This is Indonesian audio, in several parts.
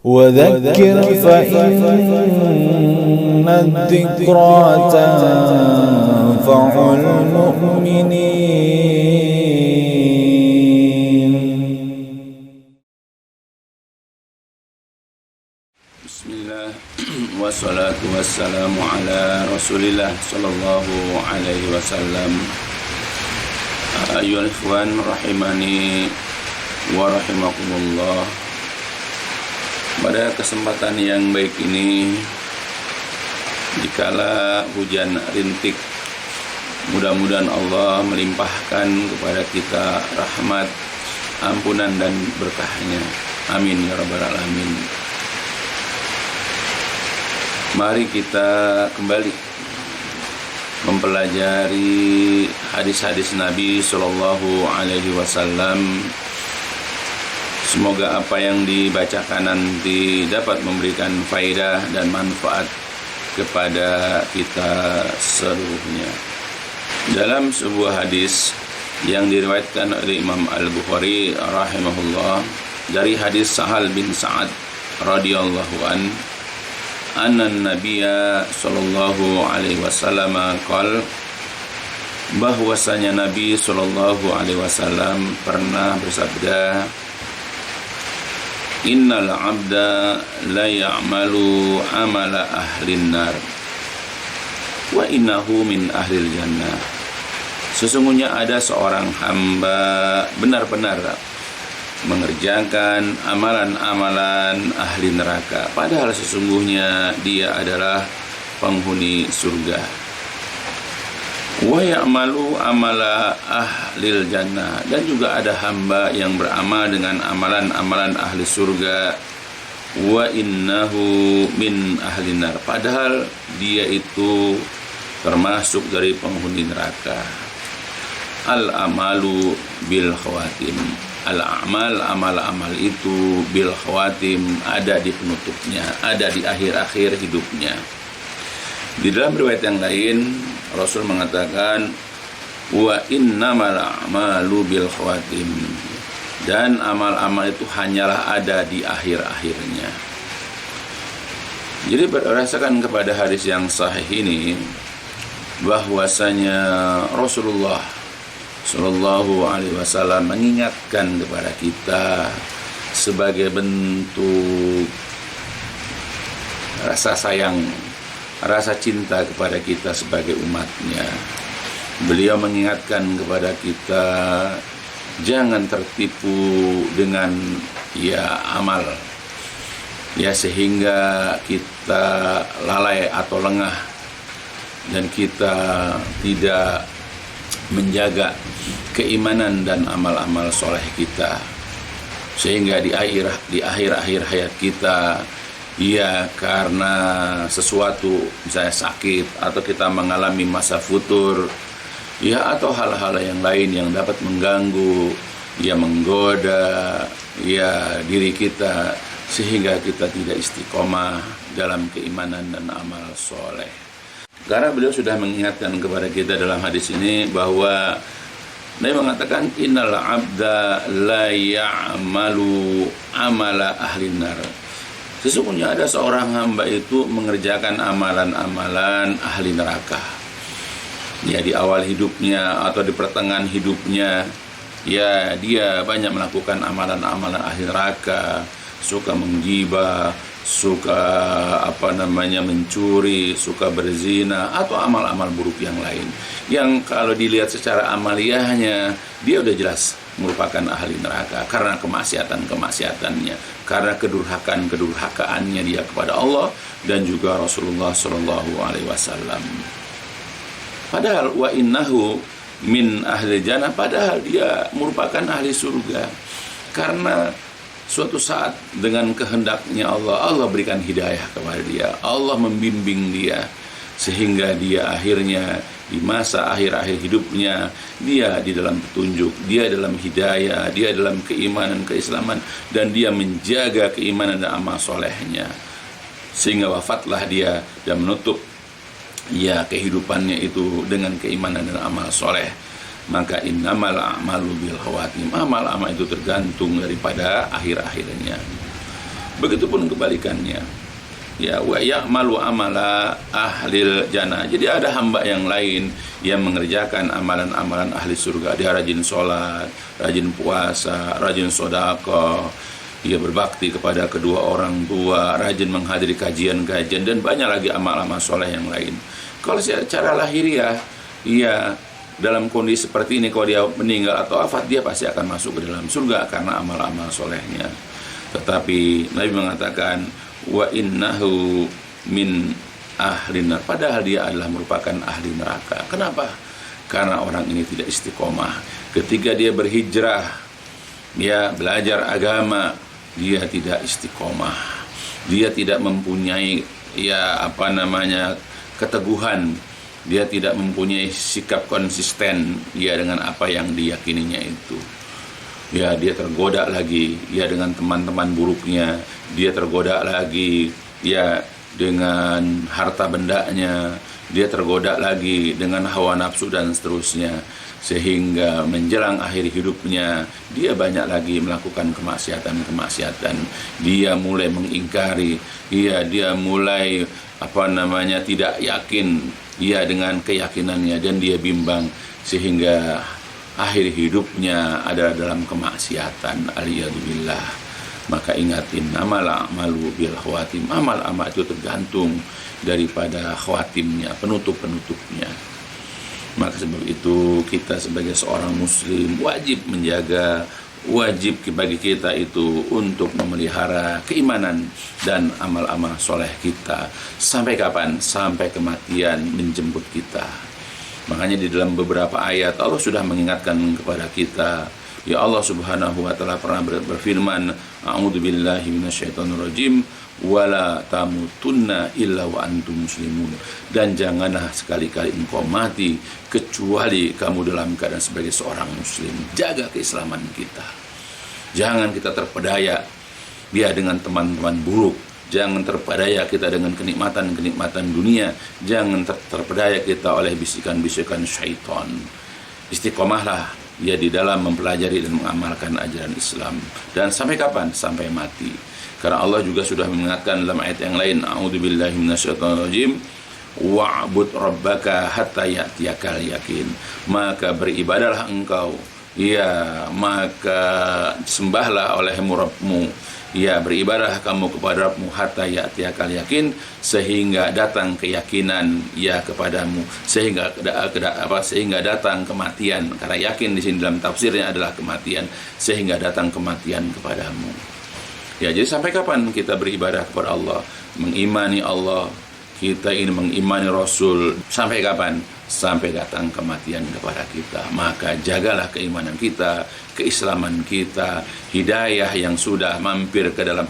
وذكر فإن الذكرى تنفع المؤمنين. Bismillah wassalatu wassalamu ala Rasulillah sallallahu alaihi wasallam. Ayyuhal ikhwan rahimani wa rahimakumullah. Pada kesempatan yang baik ini, dikala hujan rintik, mudah-mudahan Allah melimpahkan kepada kita rahmat, ampunan dan berkahnya. Amin ya rabbal alamin. Mari kita kembali mempelajari hadis-hadis Nabi Sallallahu Alaihi Wasallam. Semoga apa yang dibacakan nanti dapat memberikan faedah dan manfaat kepada kita seluruhnya. Dalam sebuah hadis yang diriwayatkan oleh Imam Al-Bukhari rahimahullah dari hadis Sahal bin Sa'ad radhiyallahu anna Nabiyya sallallahu alaihi wasallam qala, bahwasanya Nabi sallallahu alaihi wasallam pernah bersabda, innal abda la ya'malu amala ahlin nar wa innahu min ahlil jannah. Sesungguhnya ada seorang hamba benar-benar mengerjakan amalan-amalan ahli neraka, padahal sesungguhnya dia adalah penghuni surga. Wa ya'malu amala ahlil jannah, dan juga ada hamba yang beramal dengan amalan-amalan ahli surga. Wa innahu min ahli nar, padahal dia itu termasuk dari penghuni neraka. Al-amalu bil khawatim, al-amal, amal-amal itu bil khawatim, ada di penutupnya, ada di akhir-akhir hidupnya. Di dalam riwayat yang lain Rasul mengatakan wa innamal a'malu bil khawatim, dan amal-amal itu hanyalah ada di akhir-akhirnya. Jadi berdasarkan kepada hadis yang sahih ini, bahwasanya Rasulullah Sallallahu Alaihi Wasallam mengingatkan kepada kita sebagai bentuk rasa sayang, rasa cinta kepada kita sebagai umatnya. Beliau mengingatkan kepada kita jangan tertipu dengan amal, sehingga kita lalai atau lengah dan kita tidak menjaga keimanan dan amal-amal soleh kita, sehingga di akhir-akhir hayat kita, karena sesuatu misalnya sakit atau kita mengalami masa futur, atau hal-hal yang lain yang dapat mengganggu, menggoda diri kita, sehingga kita tidak istiqomah dalam keimanan dan amal soleh. Karena beliau sudah mengingatkan kepada kita dalam hadis ini bahwa Nabi mengatakan innal abda la ya'malu amala ahlin nar. Sesungguhnya ada seorang hamba itu mengerjakan amalan-amalan ahli neraka. Di awal hidupnya atau di pertengahan hidupnya, dia banyak melakukan amalan-amalan ahli neraka, suka menggibah, suka mencuri, suka berzina, atau amal-amal buruk yang lain, yang kalau dilihat secara amaliyahnya dia udah jelas merupakan ahli neraka karena kemaksiatannya, karena kedurhakaannya dia kepada Allah dan juga Rasulullah Shallallahu Alaihi Wasallam. Padahal wa innahu min ahli jannah, padahal dia merupakan ahli surga, karena suatu saat dengan kehendaknya Allah berikan hidayah kepada dia, Allah membimbing dia, sehingga dia akhirnya di masa akhir-akhir hidupnya dia di dalam petunjuk, dia dalam hidayah, dia dalam keimanan, keislaman, dan dia menjaga keimanan dan amal solehnya, sehingga wafatlah dia dan menutup kehidupannya itu dengan keimanan dan amal soleh. Maka innamal a'malu bil khawatim, amal-amal itu tergantung daripada akhir-akhirnya. Begitupun kebalikannya. Ya, wa ya'malu amala ahlil jannah. Jadi ada hamba yang lain yang mengerjakan amalan-amalan ahli surga. Dia rajin sholat, rajin puasa, rajin sedekah, ia berbakti kepada kedua orang tua, rajin menghadiri kajian-kajian, dan banyak lagi amal-amal soleh yang lain. Kalau secara lahiriah, ia dalam kondisi seperti ini, kalau dia meninggal atau wafat, dia pasti akan masuk ke dalam surga karena amal-amal solehnya. Tetapi Nabi mengatakan, wa innahu min ahli nar, padahal dia adalah merupakan ahli neraka. Kenapa? Karena orang ini tidak istiqomah. Ketika dia berhijrah, dia belajar agama, dia tidak istiqomah. Dia tidak mempunyai keteguhan. Dia tidak mempunyai sikap konsisten dengan apa yang diyakininya itu. Ya, dia tergoda lagi dengan teman-teman buruknya, dia tergoda lagi dengan harta bendanya, dia tergoda lagi dengan hawa nafsu dan seterusnya, sehingga menjelang akhir hidupnya dia banyak lagi melakukan kemaksiatan. Dia mulai mengingkari, dia mulai tidak yakin dengan keyakinannya, dan dia bimbang, sehingga akhir hidupnya adalah dalam kemaksiatan. Aliyadzubillah. Maka ingatin, amal a'malu bil khawatim. Amal-amal itu tergantung daripada khawatimnya, penutup-penutupnya. Maka sebab itu kita sebagai seorang muslim wajib menjaga, wajib bagi kita itu untuk memelihara keimanan dan amal-amal soleh kita. Sampai kapan? Sampai kematian menjemput kita. Makanya di dalam beberapa ayat Allah sudah mengingatkan kepada kita. Ya, Allah Subhanahu wa taala pernah berfirman, a'udzubillahi minasyaitonirrajim, wala tamutunna illa wa antum muslimun. Dan janganlah sekali-kali engkau mati kecuali kamu dalam keadaan sebagai seorang muslim. Jaga keislaman kita. Jangan kita terpedaya dengan teman-teman buruk. Jangan terpedaya kita dengan kenikmatan-kenikmatan dunia. Jangan terpedaya kita oleh bisikan-bisikan syaitan. Istiqomahlah di dalam mempelajari dan mengamalkan ajaran Islam. Dan sampai kapan? Sampai mati. Karena Allah juga sudah mengingatkan dalam ayat yang lain, a'udzubillahi minasyaitonirrajim, wa'bud rabbaka hatta ya'tiyakal yakin. Maka beribadahlah engkau, maka sembahlah olehmu Rabbmu, beribadah kamu kepada Rabbmu hatta ya'tiyakal yakin, sehingga datang keyakinan kepadamu, sehingga datang kematian. Karena yakin di sini dalam tafsirnya adalah kematian, sehingga datang kematian kepadamu. Jadi sampai kapan kita beribadah kepada Allah, mengimani Allah, kita ini mengimani Rasul, sampai kapan? Sampai datang kematian kepada kita. Maka jagalah keimanan kita, keislaman kita, hidayah yang sudah mampir ke dalam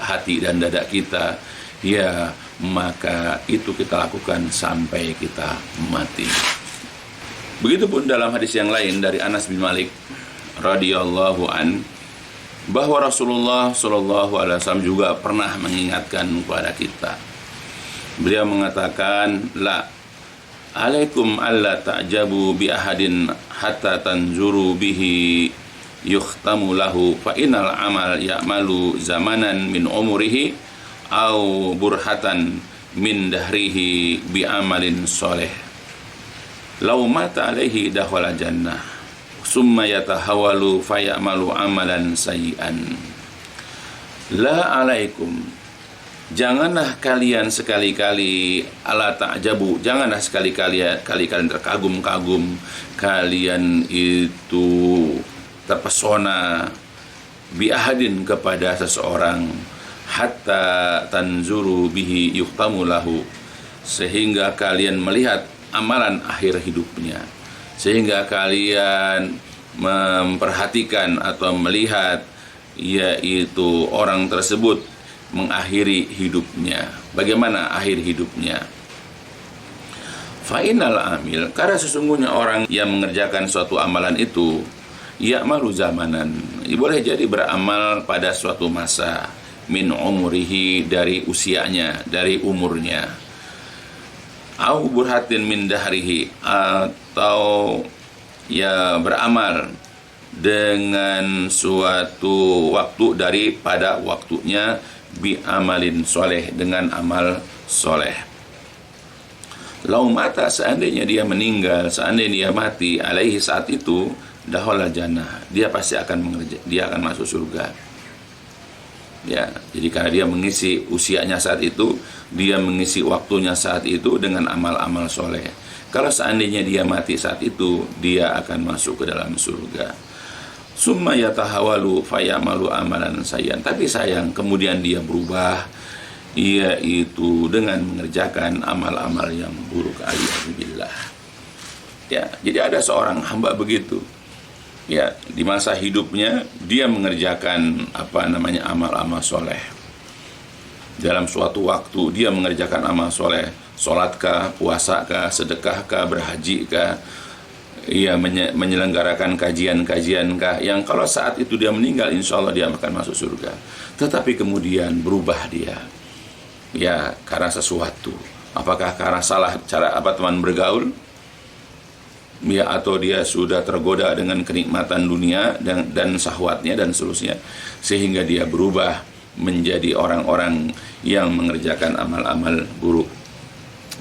hati dan dada kita, maka itu kita lakukan sampai kita mati. Begitupun dalam hadis yang lain dari Anas bin Malik radhiyallahu an, bahwa Rasulullah Shallallahu Alaihi Wasallam juga pernah mengingatkan kepada kita. Beliau mengatakan, la alaikum alla ta'jabu bi ahadin hatta tanzuru bihi yukhtamu lahu, fa innal amal ya'malu zamanan min umrihi au burhatan min dahrihi bi amalin soleh. Lau mata alaihi dakhala jannah summa yatahawalu fayamalu amalan sayyi'an. La alaikum, janganlah kalian sekali-kali ala ta'jabu, janganlah sekali-kali kalian terkagum-kagum, kalian itu terpesona bi ahadin kepada seseorang, hatta tanzuru bihi yuhtamu lahu, sehingga kalian melihat amalan akhir hidupnya, sehingga kalian memperhatikan atau melihat yaitu orang tersebut mengakhiri hidupnya. Bagaimana akhir hidupnya? Fa'inal amil, karena sesungguhnya orang yang mengerjakan suatu amalan itu ya'malu zamanan, boleh jadi beramal pada suatu masa, min umurihi, dari usianya, dari umurnya, au burhatin min dahrihi, atau beramal dengan suatu waktu daripada waktunya, bi amalin soleh, dengan amal soleh. Lau mata, seandainya dia meninggal, seandainya dia mati, alaihi, saat itu, dakhala jannah, dia pasti akan dia akan masuk surga. Ya, jadi karena dia mengisi usianya saat itu, dia mengisi waktunya saat itu dengan amal-amal soleh. Kalau seandainya dia mati saat itu, dia akan masuk ke dalam surga. Summa yatahawalu fayamalu amalan sayyan. Tapi sayang, kemudian dia berubah, yaitu dengan mengerjakan amal-amal yang buruk. Alhamdulillah. Ya, jadi ada seorang hamba begitu. Ya, di masa hidupnya dia mengerjakan amal-amal soleh. Dalam suatu waktu dia mengerjakan amal soleh, sholatkah, puasakah, sedekahkah, berhajikah, ia menyelenggarakan kajian-kajiankah, yang kalau saat itu dia meninggal, insya Allah dia akan masuk surga. Tetapi kemudian berubah dia, ya karena sesuatu. Apakah karena salah cara teman bergaul, ya, atau dia sudah tergoda dengan kenikmatan dunia dan syahwatnya dan seterusnya, sehingga dia berubah menjadi orang-orang yang mengerjakan amal-amal buruk.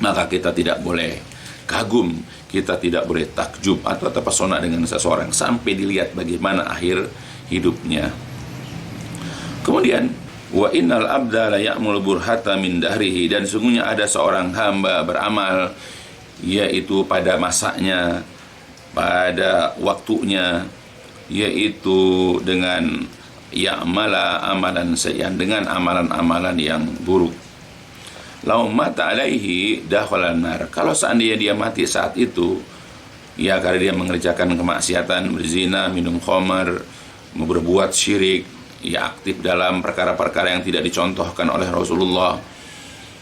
Maka kita tidak boleh kagum, kita tidak boleh takjub atau terpesona dengan seseorang sampai dilihat bagaimana akhir hidupnya. Kemudian, wa innal abda la ya'mul burhata min dahrihi, dan sungguhnya ada seorang hamba beramal, yaitu pada masanya, pada waktunya, yaitu dengan ya'mala amalan sayyan, dengan amalan-amalan yang buruk. Lau mata alaihi dakhalan nar, kalau seandainya dia mati saat itu, ya karena dia mengerjakan kemaksiatan, berzina, minum khamar, berbuat syirik, ya aktif dalam perkara-perkara yang tidak dicontohkan oleh Rasulullah,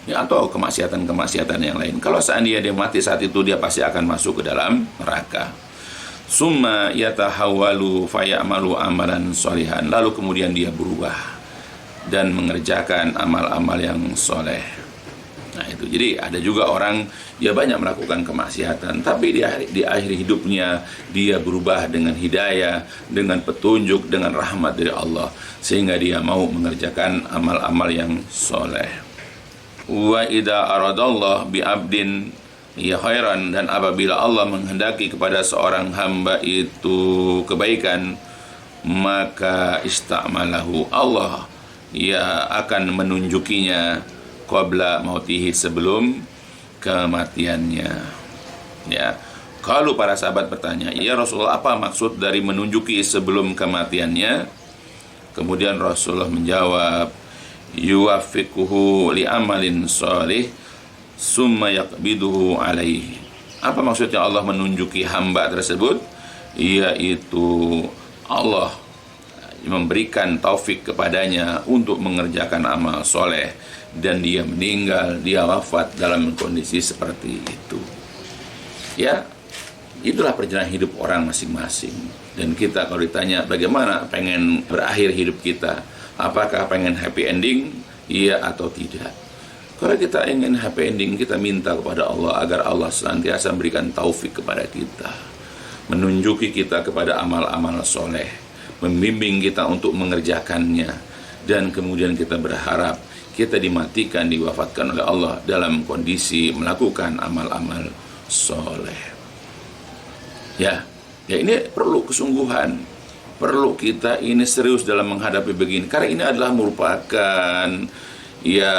ya, atau kemaksiatan-kemaksiatan yang lain. Kalau seandainya dia mati saat itu, dia pasti akan masuk ke dalam neraka. Summa yatahawwalu fayamalu amalan sholihan, lalu kemudian dia berubah dan mengerjakan amal-amal yang soleh. Nah itu, jadi ada juga orang ya banyak melakukan kemaksiatan, tapi di akhir hidupnya dia berubah dengan hidayah, dengan petunjuk, dengan rahmat dari Allah, sehingga dia mau mengerjakan amal-amal yang soleh. Wa idza aradallah bi abdin ya khairan, dan apabila Allah menghendaki kepada seorang hamba itu kebaikan, maka ista'malahu, Allah ya akan menunjukinya qabla mautihi, sebelum kematiannya. Ya, kalau para sahabat bertanya, ya Rasulullah, apa maksud dari menunjuki sebelum kematiannya? Kemudian Rasulullah menjawab, yuwaffiquhu li amalin sholih summa yaqbiduhu alaihi. Apa maksudnya Allah menunjuki hamba tersebut? Yaitu Allah memberikan taufik kepadanya untuk mengerjakan amal soleh, dan dia meninggal, dia wafat dalam kondisi seperti itu. Ya, itulah perjalanan hidup orang masing-masing. Dan kita kalau ditanya bagaimana pengen berakhir hidup kita, apakah pengen happy ending, iya atau tidak? Kalau kita ingin happy ending, kita minta kepada Allah agar Allah senantiasa memberikan taufik kepada kita, menunjuki kita kepada amal-amal soleh, membimbing kita untuk mengerjakannya, dan kemudian kita berharap kita dimatikan, diwafatkan oleh Allah dalam kondisi melakukan amal-amal soleh. Ya ini perlu kesungguhan, perlu kita ini serius dalam menghadapi begini, karena ini adalah merupakan ya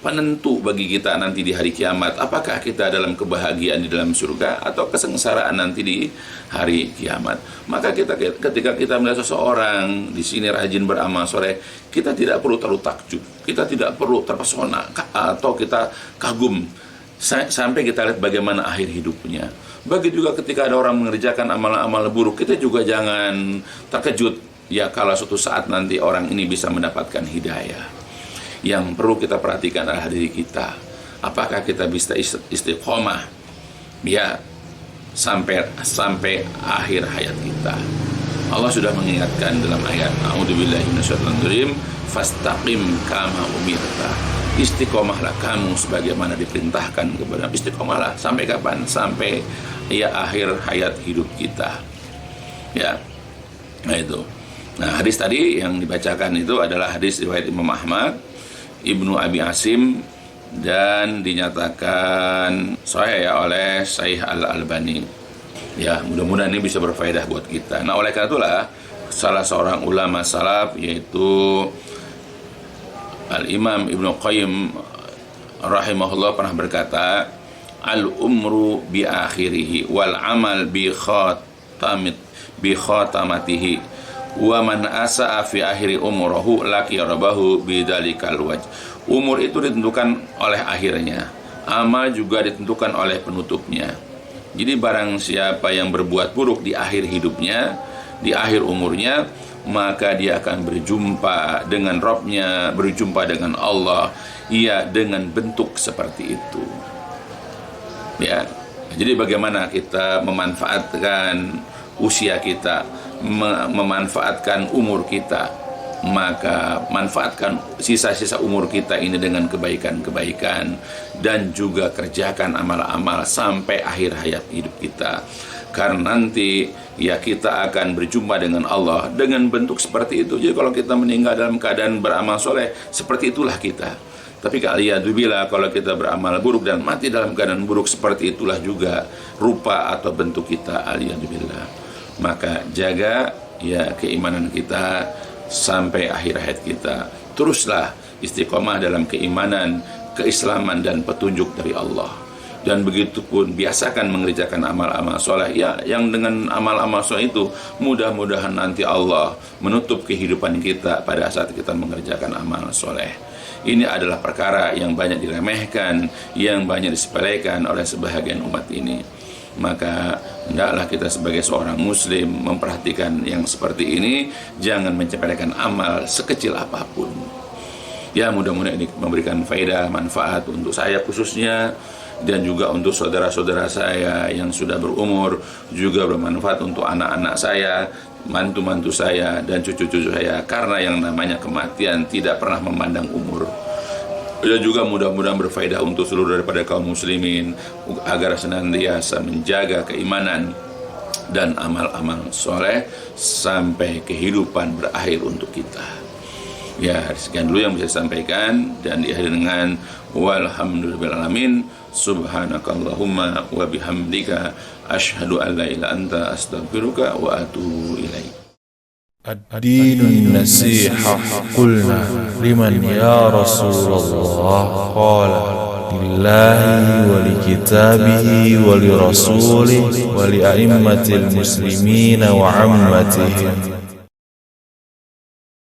penentu bagi kita nanti di hari kiamat. Apakah kita dalam kebahagiaan di dalam surga atau kesengsaraan nanti di hari kiamat? Maka ketika kita melihat seseorang di sini rajin beramal soleh, kita tidak perlu terlalu takjub, kita tidak perlu terpesona atau kita kagum sampai kita lihat bagaimana akhir hidupnya. Begitu juga ketika ada orang mengerjakan amal-amal buruk, kita juga jangan terkejut ya kalau suatu saat nanti orang ini bisa mendapatkan hidayah. Yang perlu kita perhatikan adalah diri kita. Apakah kita bisa istiqomah ya sampai akhir hayat kita. Allah sudah mengingatkan dalam ayat A'udzubillahi minasyaitonirrajim, fastaqim kama umirta. Istiqomahlah kamu sebagaimana diperintahkan kepada. Istiqomahlah sampai kapan? Sampai ya akhir hayat hidup kita. Ya. Nah itu. Nah, hadis tadi yang dibacakan itu adalah hadis riwayat Imam Ahmad, Ibnu Abi Asim, dan dinyatakan sahih ya oleh Syekh Al-Albani. Ya, mudah-mudahan ini bisa berfaedah buat kita. Nah, oleh karena itulah salah seorang ulama salaf yaitu Al-Imam Ibnu Qayyim rahimahullah pernah berkata, al-umru bi akhirihi wal amal bi khatamatihi wa man asa'a fi akhiri umrohu laki rabbahu bidalikal wajh. Umur itu ditentukan oleh akhirnya, amal juga ditentukan oleh penutupnya. Jadi barang siapa yang berbuat buruk di akhir hidupnya, di akhir umurnya, maka dia akan berjumpa dengan Rabb-nya, berjumpa dengan Allah, ia dengan bentuk seperti itu. Ya. Jadi bagaimana kita memanfaatkan usia kita, memanfaatkan umur kita, maka manfaatkan sisa-sisa umur kita ini dengan kebaikan-kebaikan dan juga kerjakan amal-amal sampai akhir hayat hidup kita. Karena nanti ya kita akan berjumpa dengan Allah dengan bentuk seperti itu. Jadi kalau kita meninggal dalam keadaan beramal soleh, seperti itulah kita. Tapi ka'aliyadzubillah, kalau kita beramal buruk dan mati dalam keadaan buruk, seperti itulah juga rupa atau bentuk kita, aliyadzubillah. Maka jaga ya keimanan kita sampai akhir hayat kita. Teruslah istiqomah dalam keimanan, keislaman dan petunjuk dari Allah. Dan begitu pun biasakan mengerjakan amal-amal soleh ya, yang dengan amal-amal soleh itu mudah-mudahan nanti Allah menutup kehidupan kita pada saat kita mengerjakan amal soleh. Ini adalah perkara yang banyak diremehkan, yang banyak disepelekan oleh sebahagian umat ini. Maka hendaklah kita sebagai seorang muslim memperhatikan yang seperti ini, jangan menyepelekan amal sekecil apapun. Ya, mudah-mudahan ini memberikan faedah, manfaat untuk saya khususnya, dan juga untuk saudara-saudara saya yang sudah berumur, juga bermanfaat untuk anak-anak saya, mantu-mantu saya, dan cucu-cucu saya. Karena yang namanya kematian tidak pernah memandang umur. Dan juga mudah-mudahan berfaedah untuk seluruh daripada kaum muslimin, agar senantiasa menjaga keimanan dan amal-amal soleh sampai kehidupan berakhir untuk kita. Ya, sekian dulu yang bisa disampaikan, dan diakhiri dengan walhamdulillahirrahmanirrahim. Subhanakallahumma wa bihamdika asyhadu an la ilaha illa anta astaghfiruka wa atubu ilaik. الدين النصيحة قلنا لمن يا رسول الله قال لله ولكتابه ولرسوله ولأئمة المسلمين وعمتهم